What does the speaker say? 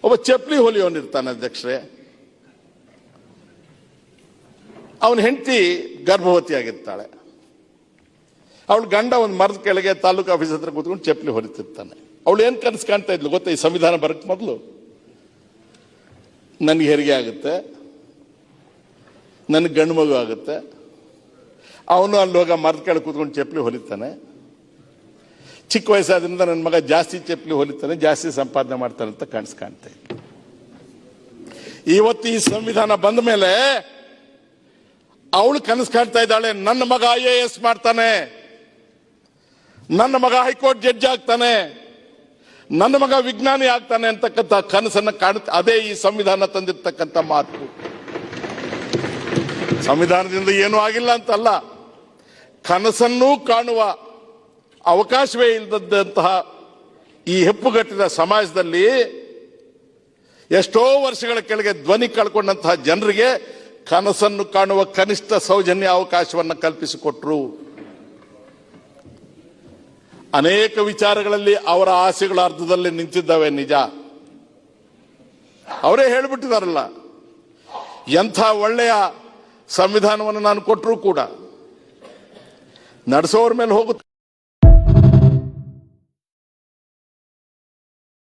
ಒಬ್ಬ ಚಪ್ಪಲಿ ಹೊಲಿಯವನಿರ್ತಾನೆ ಅಧ್ಯಕ್ಷರೇ, ಅವನ ಹೆಂಡತಿ ಗರ್ಭವತಿಯಾಗಿರ್ತಾಳೆ. ಅವಳು ಗಂಡ ಒಂದು ಮರದ ಕೆಳಗೆ ತಾಲೂಕು ಆಫೀಸ್ ಹತ್ರ ಕೂತ್ಕೊಂಡು ಚಪ್ಪಲಿ ಹೊಲಿತಿರ್ತಾನೆ. ಅವಳು ಏನ್ ಕನಸು ಕಾಣ್ತಾ ಇದ್ಲು ಗೊತ್ತಾ? ಈ ಸಂವಿಧಾನ ಬರಕ್ಕೆ ಮೊದಲು ನನಗೆ ಹೆರಿಗೆ ಆಗುತ್ತೆ, ನನಗೆ ಗಂಡು ಮಗು ಆಗುತ್ತೆ, ಅವನು ಅಲ್ಲಿ ಹೋಗ ಮರದ ಕೆಳಗೆ ಕೂತ್ಕೊಂಡು ಚಪ್ಪಲಿ ಹೊಲಿತಾನೆ. ಚಿಕ್ಕ ವಯಸ್ಸಾದ್ರಿಂದ ನನ್ನ ಮಗ ಜಾಸ್ತಿ ಚಪ್ಪಲಿ ಹೊಲಿತಾನೆ, ಜಾಸ್ತಿ ಸಂಪಾದನೆ ಮಾಡ್ತಾನೆ ಅಂತ ಕನಸು ಕಾಣ್ತಾ ಇದ್ದೆ. ಇವತ್ತು ಈ ಸಂವಿಧಾನ ಬಂದ ಮೇಲೆ ಅವಳು ಕನಸು ಕಾಣ್ತಾ ಇದ್ದಾಳೆ, ನನ್ನ ಮಗ IAS ಮಾಡ್ತಾನೆ, ನನ್ನ ಮಗ ಹೈಕೋರ್ಟ್ ಜಡ್ಜ್ ಆಗ್ತಾನೆ, ನನ್ನ ಮಗ ವಿಜ್ಞಾನಿ ಆಗ್ತಾನೆ ಅಂತಕ್ಕಂಥ ಕನಸನ್ನ ಕಾಣುತ್ತೆ. ಅದೇ ಈ ಸಂವಿಧಾನ ತಂದಿರ್ತಕ್ಕಂಥ ಮಾತು. ಸಂವಿಧಾನದಿಂದ ಏನೂ ಆಗಿಲ್ಲ ಅಂತಲ್ಲ, ಕನಸನ್ನೂ ಕಾಣುವ ಅವಕಾಶವೇ ಇಲ್ಲದಂತಹ ಈ ಹೆಪ್ಪುಗಟ್ಟಿದ ಸಮಾಜದಲ್ಲಿ ಎಷ್ಟೋ ವರ್ಷಗಳ ಕೆಳಗೆ ಧ್ವನಿ ಕಳ್ಕೊಂಡಂತಹ ಜನರಿಗೆ ಕನಸನ್ನು ಕಾಣುವ ಕನಿಷ್ಠ ಸೌಜನ್ಯ ಅವಕಾಶವನ್ನು ಕಲ್ಪಿಸಿಕೊಟ್ರು. ಅನೇಕ ವಿಚಾರಗಳಲ್ಲಿ ಅವರ ಆಸೆಗಳ ಅರ್ಧದಲ್ಲಿ ನಿಂತಿದ್ದಾವೆ, ನಿಜ. ಅವರೇ ಹೇಳಿಬಿಟ್ಟಿದಾರಲ್ಲ, ಎಂಥ ಒಳ್ಳೆಯ ಸಂವಿಧಾನವನ್ನು ನಾನು ಕೊಟ್ಟರೂ ಕೂಡ ನಡೆಸೋರ ಮೇಲೆ ಹೋಗುತ್ತೆ.